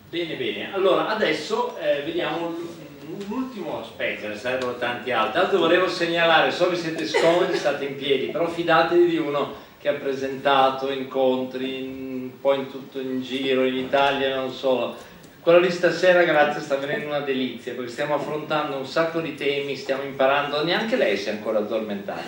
Bene, bene. Allora, adesso vediamo l'ultimo aspetto, ne sarebbero tanti altri. Tanto volevo segnalare, so che siete scomodi, state in piedi, però fidatevi di uno che ha presentato incontri un po' in tutto in giro, in Italia, non solo. Quello di stasera, grazie, sta venendo una delizia, perché stiamo affrontando un sacco di temi, stiamo imparando, neanche lei si è ancora addormentata,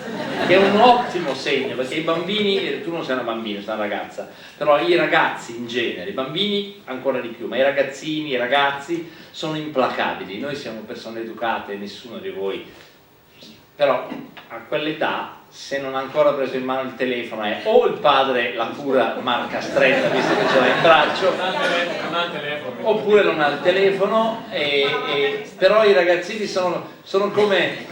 che è un ottimo segno, perché i bambini, tu non sei una bambina, sei una ragazza, però i ragazzi in genere, i bambini ancora di più, ma i ragazzini, i ragazzi sono implacabili. Noi siamo persone educate, nessuno di voi, però a quell'età, se non ha ancora preso in mano il telefono, è o il padre la cura marca stretta, visto che ce l'ha in braccio, oppure non ha il telefono, però i ragazzini sono come,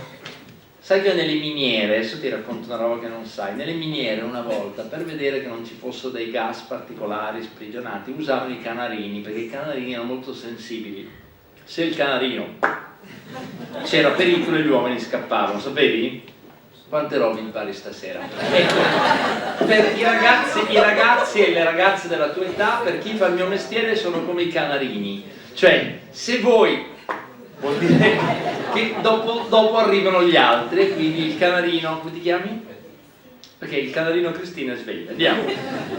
sai che nelle miniere, adesso ti racconto una roba che non sai, nelle miniere una volta, per vedere che non ci fossero dei gas particolari sprigionati, usavano i canarini, perché i canarini erano molto sensibili. Se il canarino c'era pericolo e gli uomini scappavano, sapevi? Quante robe impari stasera? Ecco, per i ragazzi e le ragazze della tua età, per chi fa il mio mestiere, sono come i canarini. Cioè, se voi, vuol dire che dopo arrivano gli altri, e quindi il canarino, come ti chiami? Perché il canarino Cristina è sveglia. Andiamo.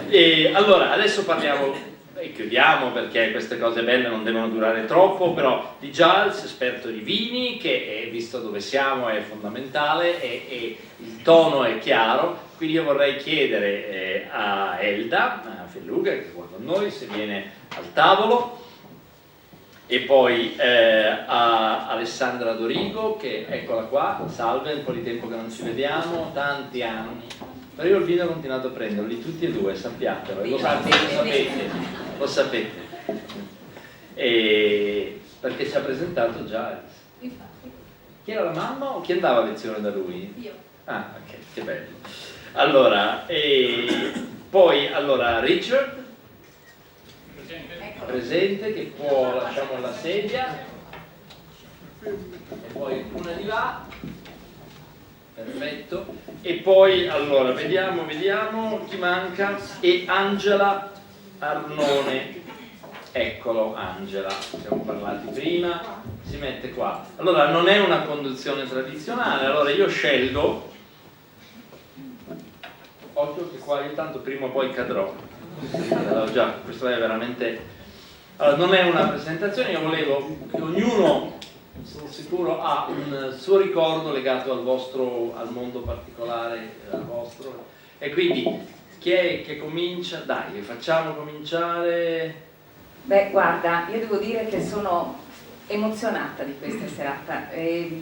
E allora, adesso parliamo, e chiudiamo perché queste cose belle non devono durare troppo, però di Giles, esperto di vini, che visto dove siamo è fondamentale e il tono è chiaro, quindi io vorrei chiedere a Elda, a Felluga, che è qua con noi, se viene al tavolo, e poi a Alessandra Dorigo, che eccola qua, salve, un po' di tempo che non ci vediamo, tanti anni. Però io il vino ho continuato a prenderli tutti e due, sappiatelo, lo sapete. Perché ci ha presentato Giles. Chi era la mamma o chi andava a lezione da lui? Io. Ah, ok, che bello. Allora, poi Richard, presente, che può, lasciamo la sedia, e poi una di là. Perfetto, e poi allora vediamo chi manca, e Angela Arnone, eccolo Angela, siamo parlati prima, si mette qua. Allora non è una conduzione tradizionale, allora io scelgo, occhio che qua io tanto prima o poi cadrò, allora, già, questo è veramente, allora non è una presentazione, io volevo che ognuno, sono sicuro, ha un suo ricordo legato al mondo particolare al vostro, e quindi chi è che comincia? Dai, facciamo cominciare. Beh, guarda, io devo dire che sono emozionata di questa serata e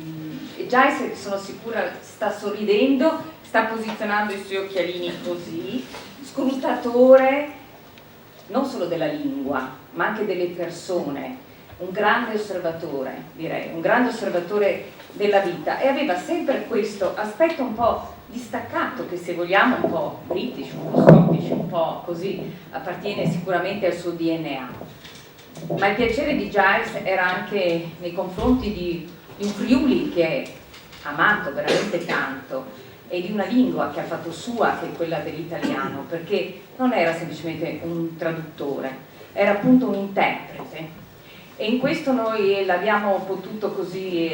Giles, sono sicura, sta sorridendo, sta posizionando i suoi occhialini così, scrutatore non solo della lingua ma anche delle persone, un grande osservatore, direi, un grande osservatore della vita, e aveva sempre questo aspetto un po' distaccato, che se vogliamo un po' british, un po' scottish, un po' così, appartiene sicuramente al suo DNA. Ma il piacere di Giles era anche nei confronti di un Friuli che è amato veramente tanto, e di una lingua che ha fatto sua, che è quella dell'italiano, perché non era semplicemente un traduttore, era appunto un interprete. E in questo noi l'abbiamo potuto così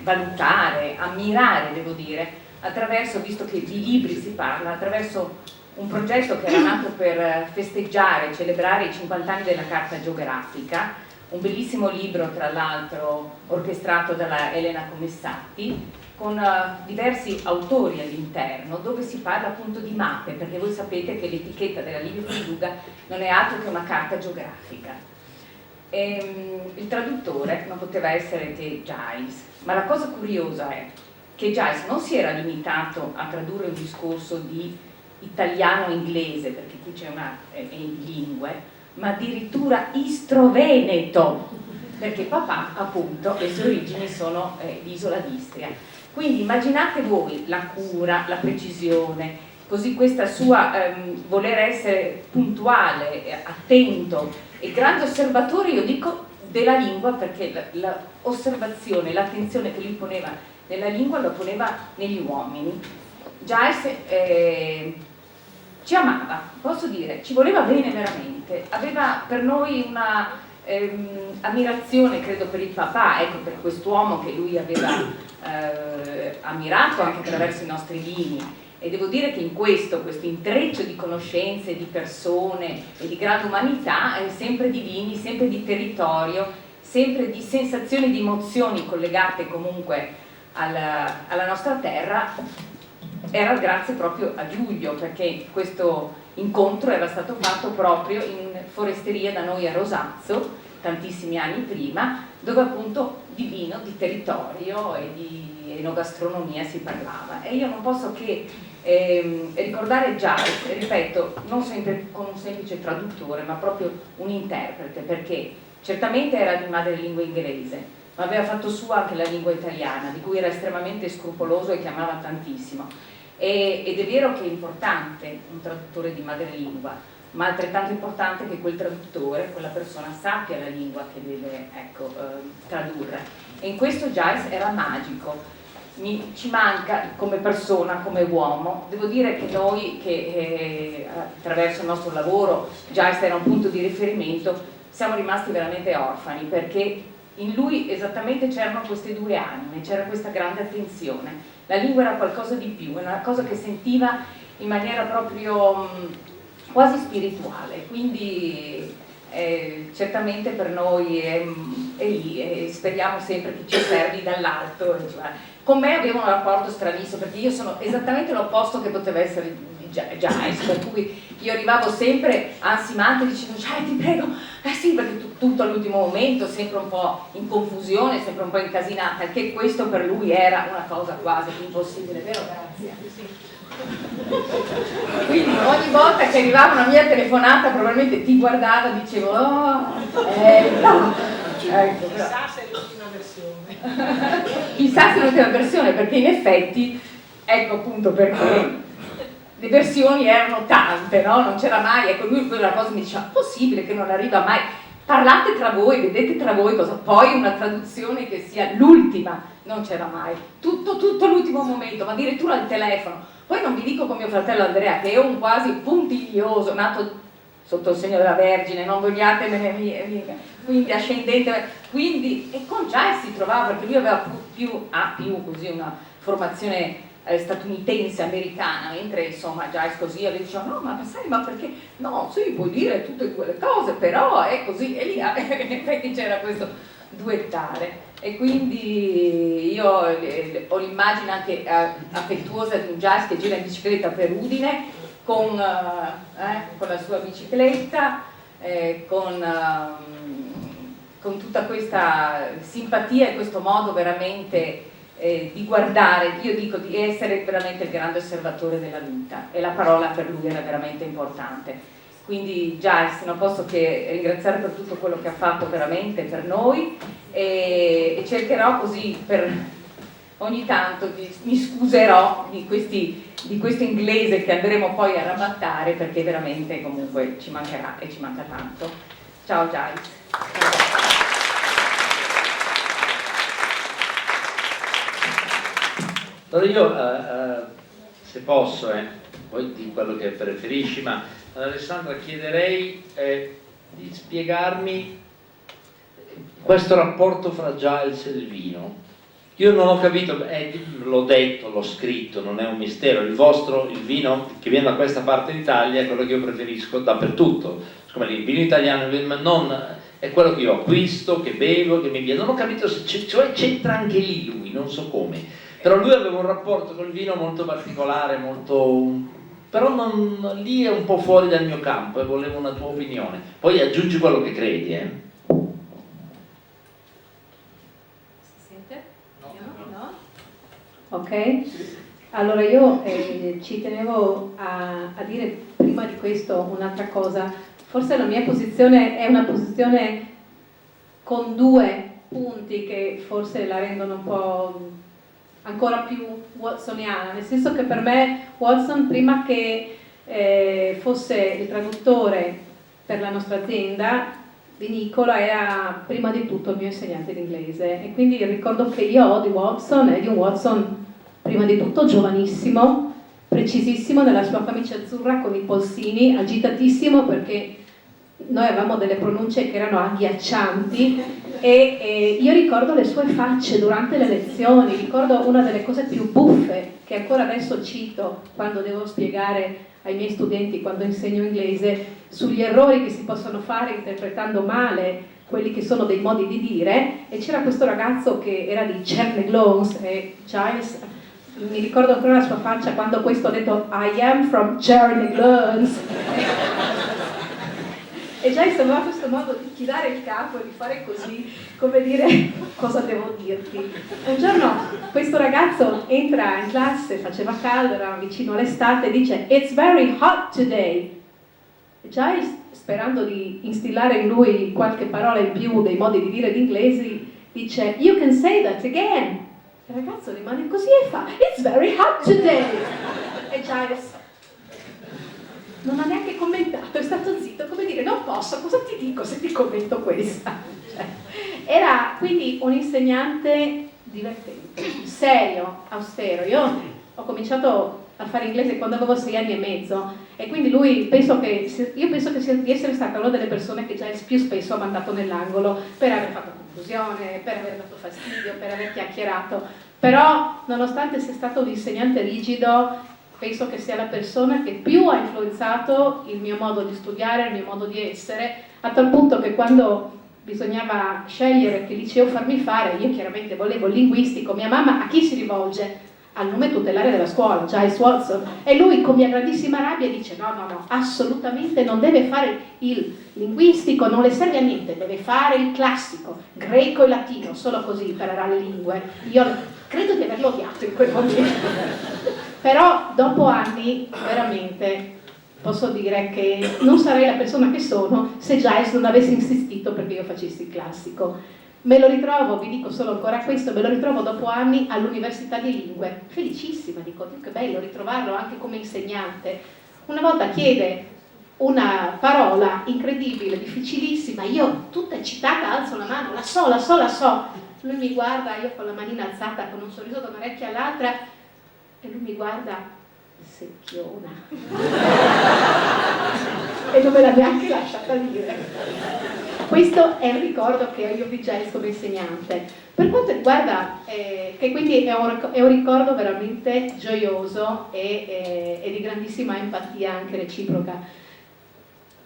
valutare, ammirare, devo dire, attraverso, visto che di libri si parla, attraverso un progetto che era nato per festeggiare, celebrare i 50 anni della Carta Geografica, un bellissimo libro tra l'altro orchestrato dalla Elena Comissatti, con diversi autori all'interno, dove si parla appunto di mappe, perché voi sapete che l'etichetta della Livio Felluga non è altro che una carta geografica. Il traduttore non poteva essere che Giles, ma la cosa curiosa è che Giles non si era limitato a tradurre un discorso di italiano-inglese, perché qui c'è una lingue, ma addirittura istro-veneto, perché papà appunto le sue origini sono di Isola d'Istria. Quindi immaginate voi la cura, la precisione, così questa sua voler essere puntuale, attento e grande osservatore, io dico, della lingua, perché l'osservazione, l'attenzione che lui poneva nella lingua lo poneva negli uomini. Giles ci amava, posso dire, ci voleva bene veramente, aveva per noi ammirazione credo per il papà, ecco, per quest'uomo che lui aveva ammirato anche attraverso i nostri vini. E devo dire che in questo intreccio di conoscenze, di persone e di grande umanità, sempre di vini, sempre di territorio, sempre di sensazioni, di emozioni collegate comunque alla nostra terra, era grazie proprio a Giulio, perché questo incontro era stato fatto proprio in foresteria da noi a Rosazzo, tantissimi anni prima, dove appunto di vino, di territorio e di enogastronomia si parlava. E io non posso che ricordare Giles, ripeto, non sempre con un semplice traduttore, ma proprio un interprete, perché certamente era di madrelingua inglese, ma aveva fatto sua anche la lingua italiana, di cui era estremamente scrupoloso e che amava tantissimo. Ed è vero che è importante un traduttore di madrelingua, ma altrettanto importante che quel traduttore, quella persona sappia la lingua che deve, ecco, tradurre. E in questo Giles era magico. Ci manca come persona, come uomo. Devo dire che noi, che attraverso il nostro lavoro Giles era un punto di riferimento, siamo rimasti veramente orfani, perché in lui esattamente c'erano queste due anime, c'era questa grande attenzione. La lingua era qualcosa di più, era una cosa che sentiva in maniera proprio quasi spirituale, quindi certamente per noi è lì, e speriamo sempre che ci osservi dall'alto. Con me aveva un rapporto stranissimo, perché io sono esattamente l'opposto che poteva essere di Giles, per cui io arrivavo sempre ansimante dicendo ti prego, sì, perché tutto all'ultimo momento, sempre un po' in confusione, sempre un po' incasinata, che questo per lui era una cosa quasi impossibile, vero? Grazie. Quindi ogni volta che arrivava una mia telefonata probabilmente ti guardava e dicevo ecco, chissà se è l'ultima versione. Chissà se è l'ultima versione, perché in effetti, ecco appunto perché le versioni erano tante, no? Non c'era mai, ecco, lui quella cosa mi diceva, possibile che non arriva mai, parlate tra voi, vedete tra voi cosa, poi una traduzione che sia l'ultima, non c'era mai, tutto l'ultimo momento, ma addirittura al telefono. Poi non vi dico con mio fratello Andrea, che è un quasi puntiglioso, nato sotto il segno della Vergine, non vogliatemene via, quindi ascendente, quindi, e con Giles si trovava, perché lui aveva più così una formazione statunitense, americana, mentre insomma Giles così aveva detto no, ma sai, ma perché, no, sì, puoi dire tutte quelle cose, però è così, e lì in effetti c'era questo duettare. E quindi io ho l'immagine anche affettuosa di un Giles che gira in bicicletta per Udine con la sua bicicletta, con tutta questa simpatia e questo modo veramente di guardare, io dico di essere veramente il grande osservatore della vita, e la parola per lui era veramente importante. Quindi Giles, non posso che ringraziare per tutto quello che ha fatto veramente per noi, e cercherò così per ogni tanto mi scuserò di questo inglese che andremo poi a rabattare, perché veramente comunque ci mancherà e ci manca tanto. Ciao Giles. Allora io, se posso, poi di quello che preferisci, ma ad Alessandra chiederei di spiegarmi questo rapporto fra Giles e il vino. Io non ho capito, l'ho detto, l'ho scritto, non è un mistero, il vino che viene da questa parte d'Italia è quello che io preferisco dappertutto, siccome il vino italiano non è quello che io acquisto, che bevo, che mi viene, non ho capito se cioè c'entra anche lì lui, non so come, però lui aveva un rapporto col vino molto particolare, però lì è un po' fuori dal mio campo e volevo una tua opinione, poi aggiungi quello che credi. Ok? Allora io ci tenevo a dire prima di questo un'altra cosa. Forse la mia posizione è una posizione con due punti che forse la rendono un po' ancora più watsoniana, nel senso che per me Watson, prima che fosse il traduttore per la nostra azienda vinicola, era prima di tutto il mio insegnante di inglese, e quindi ricordo che io ho di un Watson prima di tutto giovanissimo, precisissimo, nella sua camicia azzurra con i polsini, agitatissimo perché noi avevamo delle pronunce che erano agghiaccianti e io ricordo le sue facce durante le lezioni, ricordo una delle cose più buffe che ancora adesso cito quando devo spiegare ai miei studenti, quando insegno inglese, sugli errori che si possono fare interpretando male quelli che sono dei modi di dire, e c'era questo ragazzo che era di Cherneglons e Giles, mi ricordo ancora la sua faccia quando questo ha detto I am from Cherneglons e Giles aveva questo modo di chinare il capo e di fare così, come dire cosa devo dirti. Un giorno questo ragazzo entra in classe, faceva caldo, era vicino all'estate, e dice It's very hot today. E Giles, sperando di instillare in lui qualche parola in più dei modi di dire l'inglese, dice You can say that again. Il ragazzo rimane così e fa It's very hot today. E Giles non ha neanche commentato, è stato zitto, come dire non posso, cosa ti dico se ti commento questa? Cioè, era quindi un insegnante divertente, serio, austero. Io ho cominciato a fare inglese quando avevo 6 anni e mezzo e quindi lui io penso che di essere stata una delle persone che già più spesso ha mandato nell'angolo per aver fatto confusione, per aver dato fastidio, per aver chiacchierato, però nonostante sia stato un insegnante rigido penso che sia la persona che più ha influenzato il mio modo di studiare, il mio modo di essere, a tal punto che quando bisognava scegliere che liceo farmi fare, io chiaramente volevo il linguistico, mia mamma a chi si rivolge? Al nome tutelare della scuola, Giles Watson, e lui con mia grandissima rabbia dice no, assolutamente non deve fare il linguistico, non le serve a niente, deve fare il classico, greco e latino, solo così imparerà le lingue. Io credo di averlo odiato in quel momento. Però dopo anni veramente posso dire che non sarei la persona che sono se Giles non avesse insistito perché io facessi il classico. Me lo ritrovo, vi dico solo ancora questo, me lo ritrovo dopo anni all'università di lingue, felicissima, dico che bello ritrovarlo anche come insegnante. Una volta chiede una parola incredibile, difficilissima, io tutta eccitata alzo la mano, la so. Lui mi guarda, io con la manina alzata con un sorriso da un'orecchia all'altra, e lui mi guarda, secchiona. E non me l'ha neanche lasciata dire. Questo è il ricordo che ho io di Giles come insegnante. Per quanto riguarda, che quindi è un ricordo veramente gioioso e di grandissima empatia anche reciproca.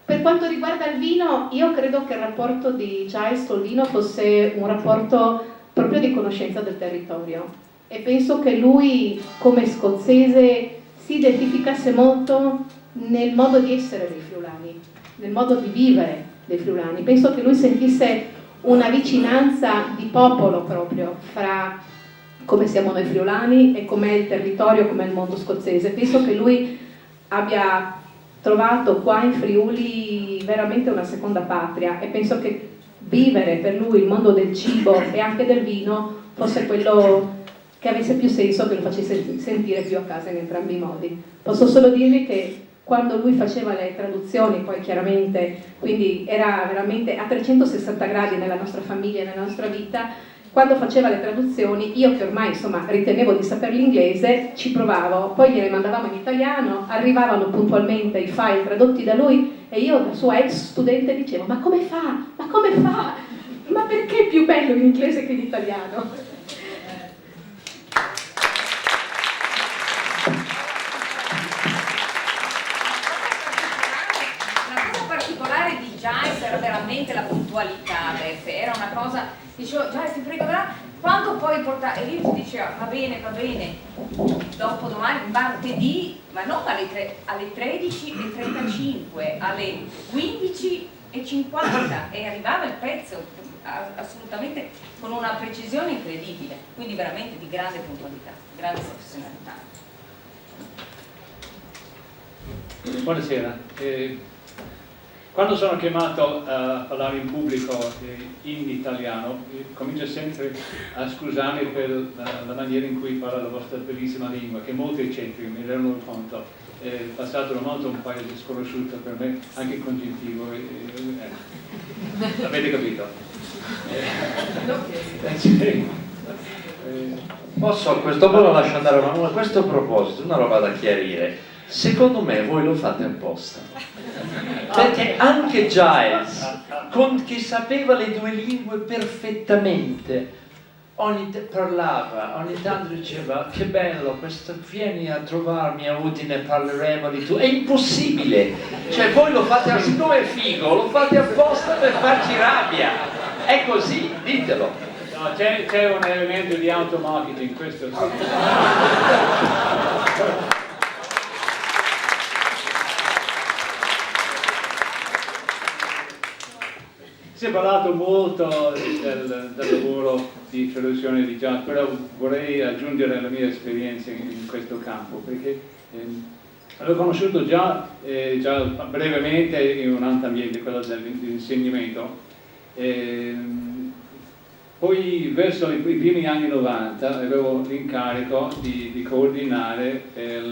Per quanto riguarda il vino, io credo che il rapporto di Giles col vino fosse un rapporto proprio di conoscenza del territorio. E penso che lui, come scozzese, si identificasse molto nel modo di essere dei friulani, nel modo di vivere dei friulani. Penso che lui sentisse una vicinanza di popolo proprio fra come siamo noi friulani e com'è il territorio, com'è il mondo scozzese. Penso che lui abbia trovato qua in Friuli veramente una seconda patria e penso che vivere per lui il mondo del cibo e anche del vino fosse quello che avesse più senso, che lo facesse sentire più a casa in entrambi i modi. Posso solo dirvi che quando lui faceva le traduzioni, poi chiaramente, quindi era veramente a 360 gradi nella nostra famiglia e nella nostra vita, quando faceva le traduzioni, io che ormai insomma ritenevo di saper l'inglese, ci provavo, poi gliele mandavamo in italiano, arrivavano puntualmente i file tradotti da lui e io, da sua ex studente, dicevo ma come fa? Ma come fa? Ma perché è più bello in inglese che in italiano? Era veramente la puntualità, era una cosa, dicevo Giles ti prego, quando poi portare, e lui ti diceva va bene, dopo domani, martedì, ma non alle 13:35, alle 15:50 e arrivava il pezzo assolutamente con una precisione incredibile, quindi veramente di grande puntualità, grande professionalità. Buonasera. Quando sono chiamato a parlare in pubblico in italiano, comincio sempre a scusarmi per la maniera in cui parla la vostra bellissima lingua, che è molto eccentrica, mi rendo conto. È passato una volta un paese sconosciuto per me, anche il congiuntivo. Avete capito? Posso a questo punto lascio andare a questo proposito, una roba da chiarire. Secondo me voi lo fate apposta, perché anche Giles, che sapeva le due lingue perfettamente, parlava, ogni tanto diceva che bello, vieni a trovarmi a Udine, parleremo di tu. È impossibile, cioè voi lo fate, siccome è figo, lo fate apposta per farci rabbia, è così, ditelo. No, c'è un elemento di automarketing, questo sì. Si è parlato molto del lavoro di traduzione di Giles, però vorrei aggiungere la mia esperienza in questo campo, perché avevo conosciuto già brevemente in un altro ambiente, quello dell'insegnamento. Poi verso i primi anni 90 avevo l'incarico di coordinare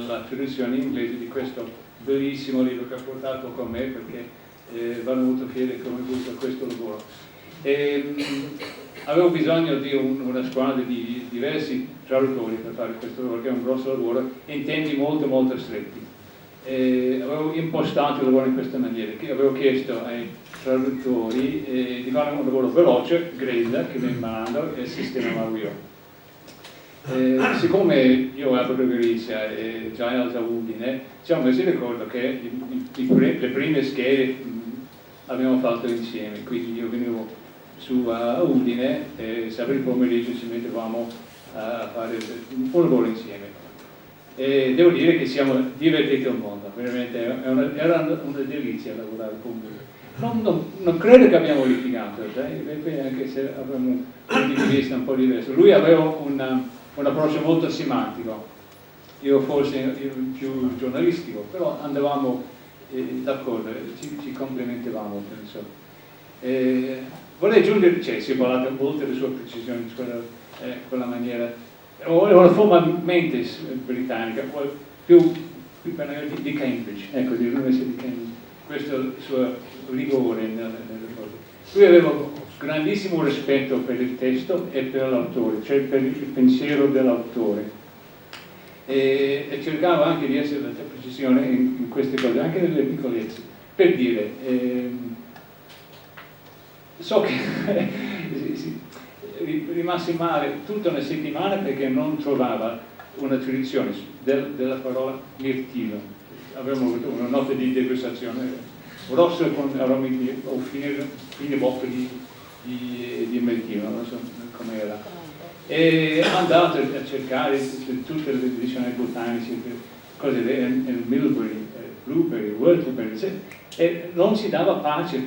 la traduzione in inglese di questo bellissimo libro che ho portato con me, perché vanno molto fieri che ho avuto questo lavoro. Avevo bisogno di una squadra di diversi traduttori per fare questo lavoro, che è un grosso lavoro, in tempi molto molto stretti. Avevo impostato il lavoro in questa maniera, che avevo chiesto ai traduttori di fare un lavoro veloce, grezza, che mi mandano e sistemavo io. Siccome io ero a Gregorizia e Giles a Udine, ci siamo messi d'accordo che le prime schede abbiamo fatto insieme, quindi io venivo su a Udine e sempre il pomeriggio ci mettevamo a fare un lavoro insieme. E devo dire che siamo divertiti un mondo, veramente era una delizia lavorare con lui. Non credo che abbiamo litigato, anche se avevamo un punto di vista un po' diverso. Lui aveva un approccio molto semantico, io forse più giornalistico, però andavamo d'accordo, ci complementavamo, penso. Vorrei aggiungere, si è parlato molto delle sue precisioni, quella maniera, o una forma mentis britannica, più di Cambridge, ecco, dell'Università di Cambridge, questo è il suo rigore nelle cose. Lui aveva grandissimo rispetto per il testo e per l'autore, cioè per il pensiero dell'autore, e cercava anche di essere la precisione in queste cose, anche nelle piccolezze. Per dire, so che rimase male tutta una settimana perché non trovava una traduzione della parola mirtillo. Avevamo avuto una notte di degustazione rosso con aromi o fine bocca di mirtillo, non so com'era. E è andato a cercare tutte le edizioni botaniche, cose il Milbury, Blueberry, Whortleberry, e non si dava pace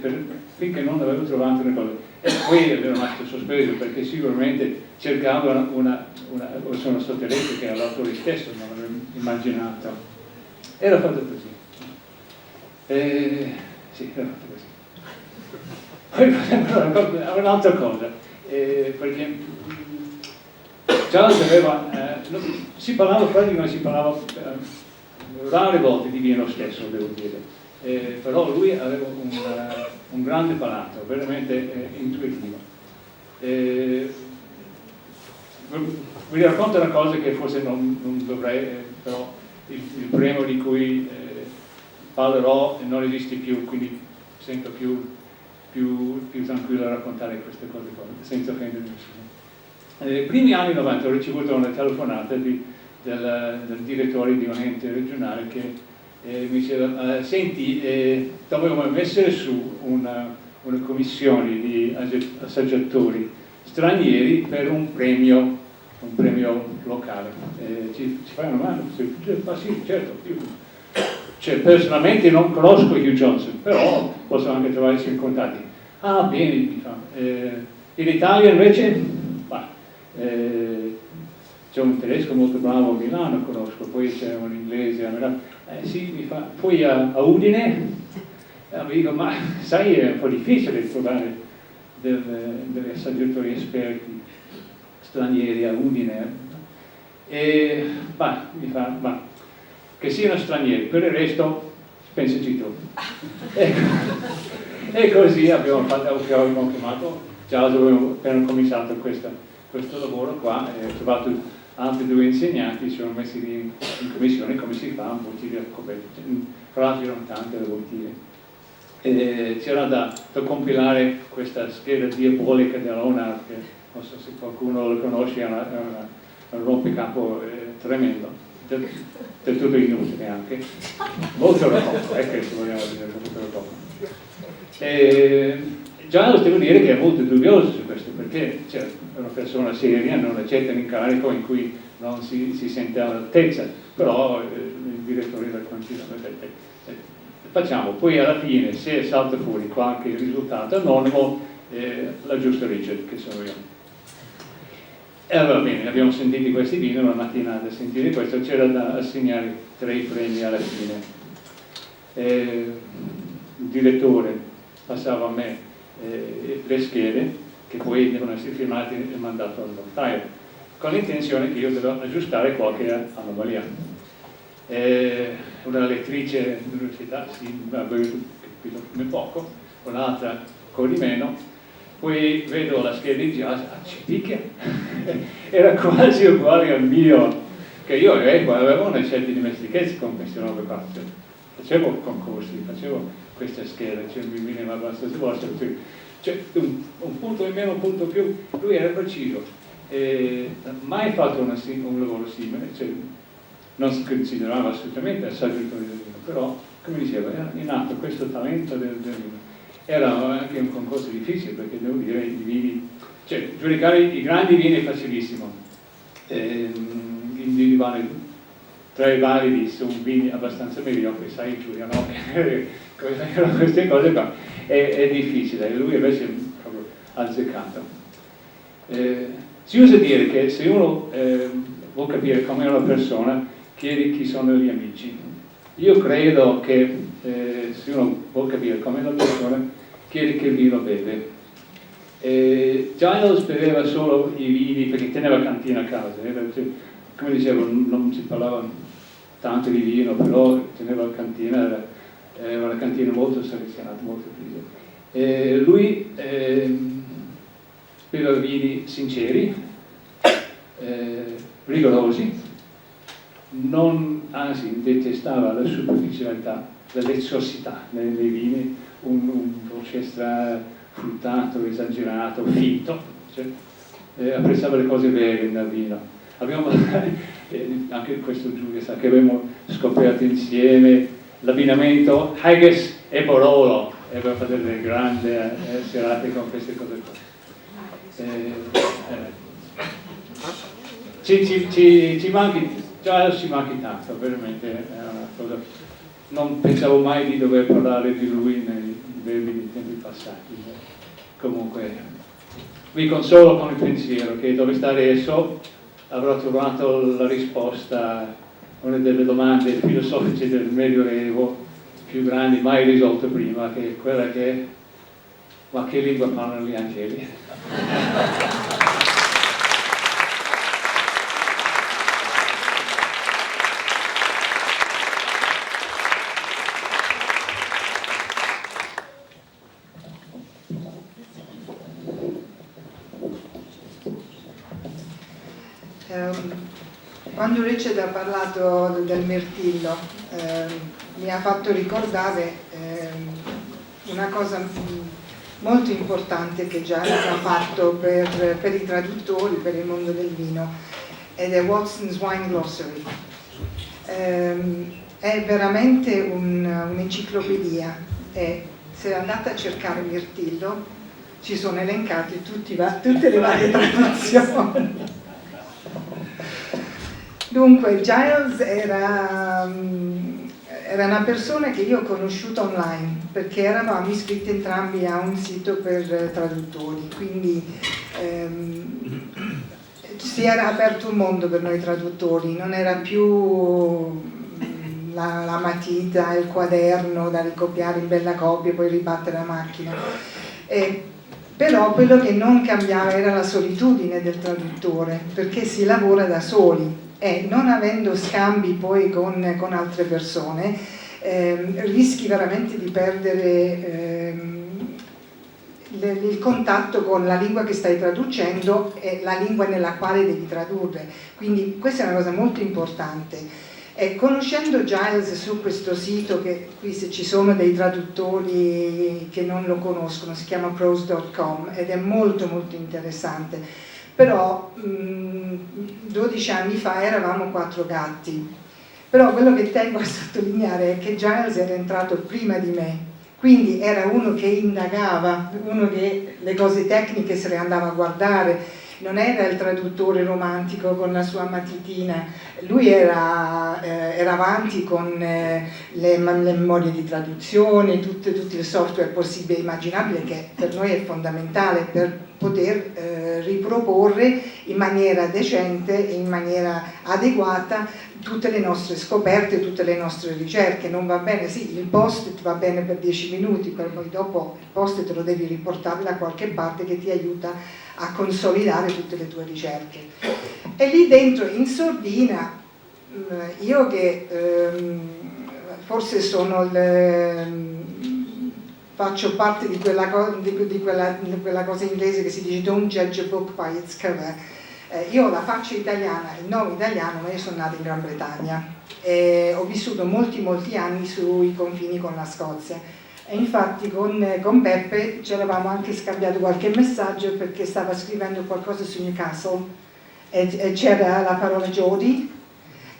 finché non aveva trovato una cosa. E poi era rimasto sospeso perché sicuramente cercava una sottoletto che l'autore stesso non aveva immaginato. Era fatto così. Sì, era fatto così. Poi un'altra cosa, perché Giles aveva, si parlava rare volte di vino stesso, devo dire, però lui aveva un grande palato, veramente intuitivo. Vi racconto una cosa che forse non dovrei, però il premio di cui parlerò non esiste più, quindi sento più tranquillo a raccontare queste cose senza offendere nessuno. Nei primi anni 90 ho ricevuto una telefonata del direttore di un ente regionale che mi diceva: senti, dovevamo mettere su una commissione di assaggiatori stranieri per un premio locale. Ci fai una mano? Sì, certo. Cioè, personalmente non conosco Hugh Johnson, però posso anche trovarsi in contatti. Ah, bene, mi fa. In Italia invece c'è un tedesco molto bravo a Milano, conosco, poi c'è un inglese a Milano. Sì, mi fa. Poi a Udine, dico, ma sai, è un po' difficile trovare degli assaggiatori esperti stranieri a Udine. E mi fa, che siano stranieri, per il resto pensaci tu. E così abbiamo chiamato, già avevo appena cominciato questo lavoro qua, e ho trovato altri 2 insegnanti si sono messi lì in commissione come si fa un bottiglia coperta, tra l'altro erano tante le bottiglie. C'era da compilare questa scheda diabolica della Leonard, che non so se qualcuno lo conosce, è un rompicapo tremendo, del tutto inutile anche, molto rotondo, questo vogliamo dire, molto rotondo. Già devo dire che è molto dubbioso su questo, perché c'è una persona seria, non accetta l'incarico in cui non si sente all'altezza, però il direttore del continuo facciamo, poi alla fine se salta fuori qualche risultato anonimo, la giusta Richard, che sono io. E va bene, abbiamo sentito questi vini, una mattinata a sentire questo, c'era da assegnare 3 premi alla fine. Il direttore passava a me le schede, che poi devono essere firmate e mandate al notaio, con l'intenzione che io devo aggiustare qualche anomalia. Una lettrice dell'università aveva capito come poco, un'altra con di meno, poi vedo la scheda di jazz, ci picchia, era quasi uguale al mio, che io avevo una certa dimestichezza con queste robe qua, facevo concorsi, facevo queste schede, cioè mi veniva abbastanza vostra, cioè un punto in meno, un punto in più, lui era preciso, mai fatto un lavoro simile, cioè, non si considerava assolutamente assaggiatore del vino, però come diceva era in atto questo talento del vino. Era anche un concorso difficile, perché devo dire i vini, cioè giudicare i grandi vini è facilissimo, individuare tra i validi sono vini abbastanza mediocri, sai Giulia, no? Queste cose qua è difficile, lui invece è proprio azzeccato. Si usa dire che se uno vuol capire come è una persona, chiedi chi sono gli amici. Io credo che se uno vuol capire come è una persona, chiedi che vino beve. Giles beveva solo i vini perché teneva cantina a casa, come dicevo non si parlava tanto di vino, però teneva la cantina, era una cantina molto selezionata, molto precisa. Lui beveva vini sinceri, rigorosi, anzi detestava la superficialità, la lezzosità nei vini, un dolce fruttato, esagerato, finto, cioè, apprezzava le cose vere nel vino. Abbiamo anche questo Giulia sa che abbiamo scoperto insieme l'abbinamento Haggis e Barolo, e abbiamo fatto delle grandi serate con queste cose qua. Ci manchi, già ci manchi tanto, veramente è una cosa. Non pensavo mai di dover parlare di lui nei verbi di tempi passati. Comunque vi consolo con il pensiero che dove sta adesso avrò trovato la risposta a una delle domande filosofiche del Medioevo più grandi mai risolte prima, che è quella che ma che lingua parlano gli angeli? Quando Richard ha parlato del mirtillo mi ha fatto ricordare una cosa molto importante che già ha fatto per i traduttori, per il mondo del vino, ed è Watson's Wine Glossary. È veramente un'enciclopedia, e se andate a cercare mirtillo ci sono elencate tutte le varie traduzioni. Dunque, Giles era una persona che io ho conosciuto online, perché eravamo iscritti entrambi a un sito per traduttori, quindi si era aperto un mondo per noi traduttori, non era più la matita e il quaderno da ricopiare in bella copia e poi ribattere la macchina. Però quello che non cambiava era la solitudine del traduttore, perché si lavora da soli. E non avendo scambi poi con altre persone rischi veramente di perdere il contatto con la lingua che stai traducendo e la lingua nella quale devi tradurre, quindi questa è una cosa molto importante. E conoscendo Giles su questo sito, che qui se ci sono dei traduttori che non lo conoscono, si chiama prose.com ed è molto molto interessante, però 12 anni fa eravamo 4 gatti, però quello che tengo a sottolineare è che Giles era entrato prima di me, quindi era uno che indagava, uno che le cose tecniche se le andava a guardare, non era il traduttore romantico con la sua matitina, lui era avanti con le memorie di traduzione, tutti i software possibili e immaginabili, che per noi è fondamentale per poter riproporre in maniera decente e in maniera adeguata tutte le nostre scoperte, tutte le nostre ricerche. Non va bene, sì, il post-it va bene per 10 minuti, però poi dopo il post-it lo devi riportare da qualche parte che ti aiuta a consolidare tutte le tue ricerche. E lì dentro in sordina, io che forse faccio parte di quella cosa inglese che si dice don't judge a book by its cover. Io ho la faccia italiana, il nome italiano, ma io sono nata in Gran Bretagna e ho vissuto molti anni sui confini con la Scozia. E infatti con Beppe ci eravamo anche scambiato qualche messaggio perché stava scrivendo qualcosa su Newcastle e c'era la parola Jody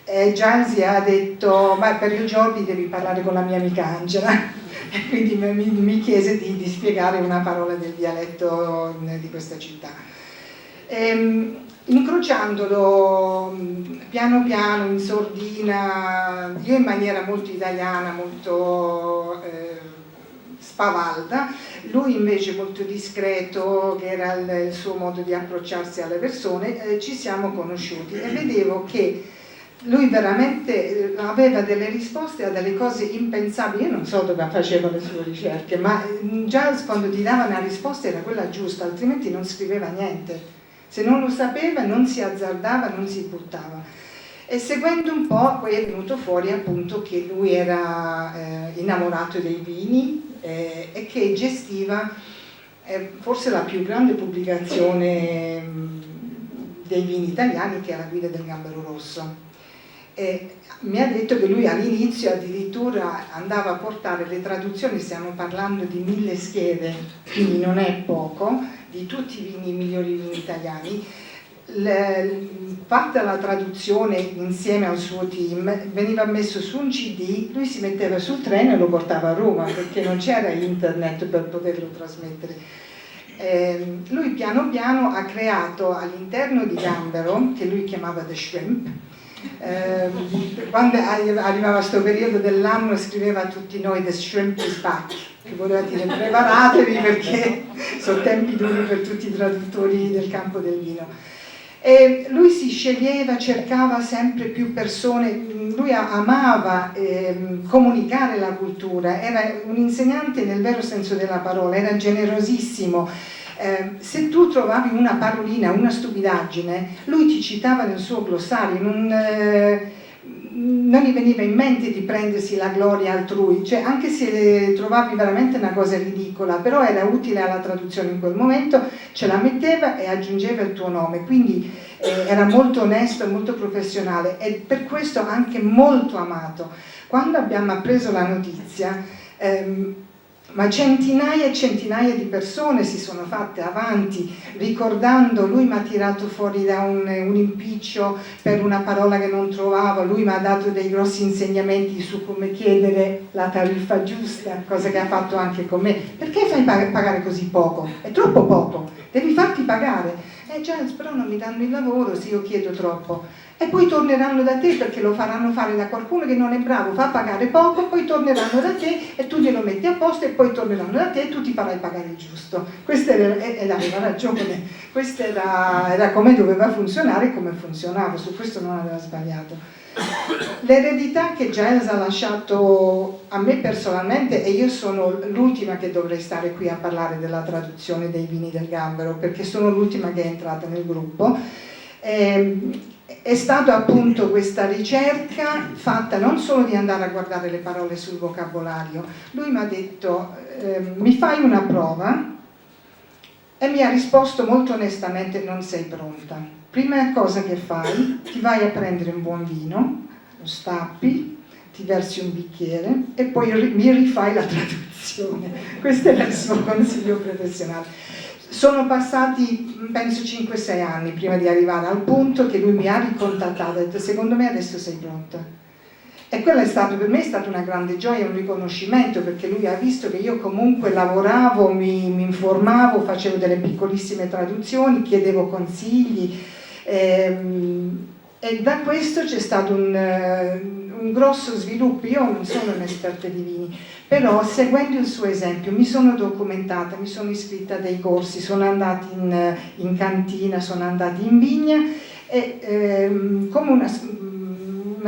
e Giles ha detto ma per il Jody devi parlare con la mia amica Angela e quindi mi chiese di spiegare una parola del dialetto di questa città. Incrociandolo piano piano in sordina, io in maniera molto italiana, molto spavalda, lui invece molto discreto, che era il suo modo di approcciarsi alle persone, ci siamo conosciuti e vedevo che lui veramente aveva delle risposte a delle cose impensabili. Io non so dove faceva le sue ricerche, ma Giles quando ti dava una risposta era quella giusta, altrimenti non scriveva niente. Se non lo sapeva non si azzardava, non si buttava. E seguendo un po' poi è venuto fuori appunto che lui era innamorato dei vini e che gestiva forse la più grande pubblicazione dei vini italiani, che è la Guida del Gambero Rosso. Mi ha detto che lui all'inizio addirittura andava a portare le traduzioni, stiamo parlando di 1000 schede, quindi non è poco, di tutti i migliori vini italiani. Fatta la traduzione insieme al suo team, veniva messo su un CD, lui si metteva sul treno e lo portava a Roma perché non c'era internet per poterlo trasmettere. Lui piano piano ha creato all'interno di Gambero, che lui chiamava The Shrimp, quando arrivava questo periodo dell'anno scriveva a tutti noi The Shrimp is back, che voleva dire preparatevi perché sono tempi duri per tutti i traduttori del campo del vino. E lui si sceglieva, cercava sempre più persone, lui amava comunicare la cultura, era un insegnante nel vero senso della parola, era generosissimo. Se tu trovavi una parolina, una stupidaggine, lui ti citava nel suo glossario, non gli veniva in mente di prendersi la gloria altrui, cioè anche se trovavi veramente una cosa ridicola, però era utile alla traduzione in quel momento, ce la metteva e aggiungeva il tuo nome, quindi era molto onesto e molto professionale e per questo anche molto amato. Quando abbiamo appreso la notizia, ma centinaia e centinaia di persone si sono fatte avanti ricordando, lui mi ha tirato fuori da un impiccio per una parola che non trovavo, lui mi ha dato dei grossi insegnamenti su come chiedere la tariffa giusta, cosa che ha fatto anche con me. Perché fai pagare così poco? È troppo poco, devi farti pagare. Giles, però non mi danno il lavoro se io chiedo troppo. E poi torneranno da te perché lo faranno fare da qualcuno che non è bravo, fa pagare poco, poi torneranno da te e tu glielo metti a posto e poi torneranno da te e tu ti farai pagare il giusto. Questa ed aveva ragione, questo era come doveva funzionare e come funzionava, su questo non aveva sbagliato. L'eredità che Giles ha lasciato a me personalmente, e io sono l'ultima che dovrei stare qui a parlare della traduzione dei vini del Gambero perché sono l'ultima che è entrata nel gruppo, è stata appunto questa ricerca fatta non solo di andare a guardare le parole sul vocabolario. Lui mi ha detto mi fai una prova E mi ha risposto molto onestamente: non sei pronta. Prima cosa che fai, ti vai a prendere un buon vino, lo stappi, ti versi un bicchiere e poi mi rifai la traduzione. Questo era il suo consiglio professionale. Sono passati, penso, 5-6 anni prima di arrivare al punto che lui mi ha ricontattato e ha detto: secondo me adesso sei pronta. E quello è stato, per me è stata una grande gioia, un riconoscimento, perché lui ha visto che io comunque lavoravo, mi informavo, facevo delle piccolissime traduzioni, chiedevo consigli, e da questo c'è stato un grosso sviluppo. Io non sono un'esperta di vini, però seguendo il suo esempio mi sono documentata, mi sono iscritta a dei corsi, sono andata in cantina, sono andata in vigna e come una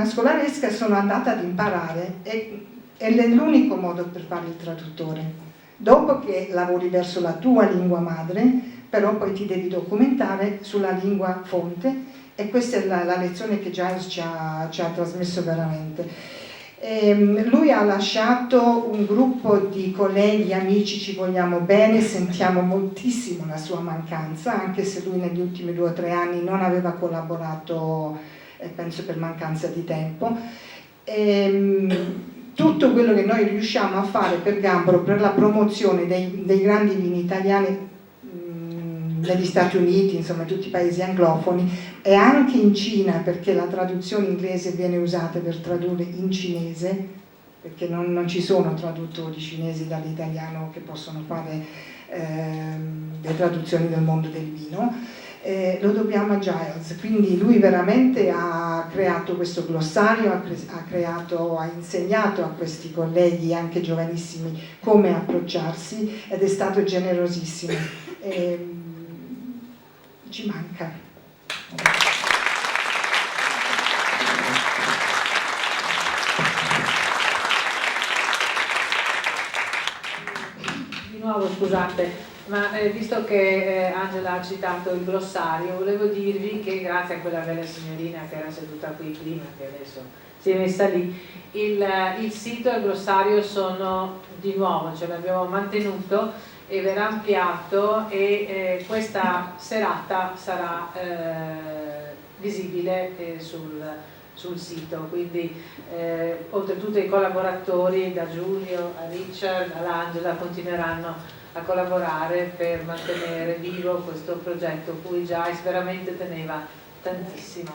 scolaresca sono andata ad imparare, e è l'unico modo per fare il traduttore. Dopo che lavori verso la tua lingua madre, però poi ti devi documentare sulla lingua fonte, e questa è la lezione che Giles ci ha trasmesso veramente. Lui ha lasciato un gruppo di colleghi, amici, ci vogliamo bene, sentiamo moltissimo la sua mancanza, anche se lui negli ultimi 2 o 3 anni non aveva collaborato, penso per mancanza di tempo. Tutto quello che noi riusciamo a fare per Gambro, per la promozione dei grandi vini italiani negli Stati Uniti, insomma tutti i paesi anglofoni, e anche in Cina, perché la traduzione inglese viene usata per tradurre in cinese, perché non ci sono traduttori cinesi dall'italiano che possono fare le traduzioni del mondo del vino. Lo dobbiamo a Giles, quindi lui veramente ha creato questo glossario, ha insegnato a questi colleghi anche giovanissimi come approcciarsi, ed è stato generosissimo. Ci manca. Di nuovo, scusate, ma visto che Angela ha citato il glossario, volevo dirvi che grazie a quella bella signorina che era seduta qui prima, che adesso si è messa lì, il sito e il glossario sono di nuovo, ce l'abbiamo mantenuto e verrà ampliato, e questa serata sarà visibile sul sito, quindi oltretutto i collaboratori, da Giulio a Richard all'Angela, continueranno a collaborare per mantenere vivo questo progetto cui Giles veramente teneva tantissimo.